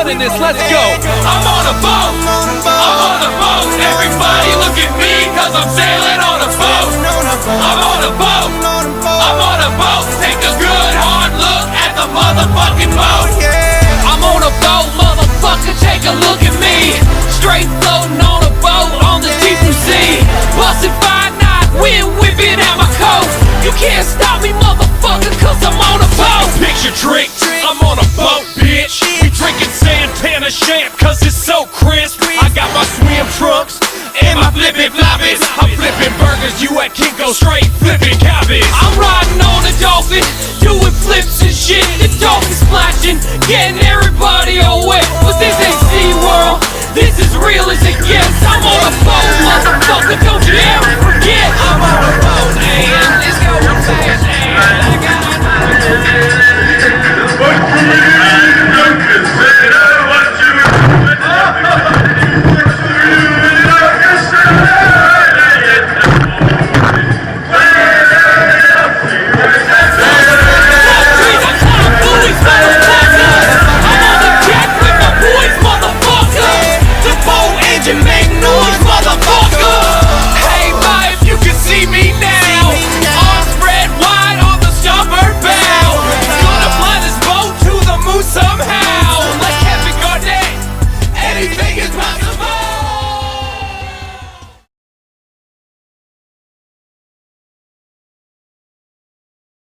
running this, let's go. I'm on a boat, I'm on a boat. Everybody look at me, cause I'm sailing on a boat. I'm on a boat, I'm on a boat. Take a good hard look at the motherfucking boat. I'm on a boat, motherfucker, take a look at me. Straight floating on a boat on the deep blue sea. Bustin' 5-knot, wind whipping out my coat. You can't stop me, motherfucker, cause I'm on a boat. Picture trick, I'm on a boat, bitch. We drinking Santana champ, cause it's so crisp. I got my swim trunks and my flippin' floppies. I'm flipping burgers, you at Kinko, straight flipping cabbage. I'm riding on a dolphin, doing flips and shit. The dolphin splashing, getting everybody all wet. But this ain't SeaWorld, this is real as it gets. I'm on a boat, motherfucker, don't you ever forget. I'm on a boat, and it's going fast, and I got make noise, motherfucker.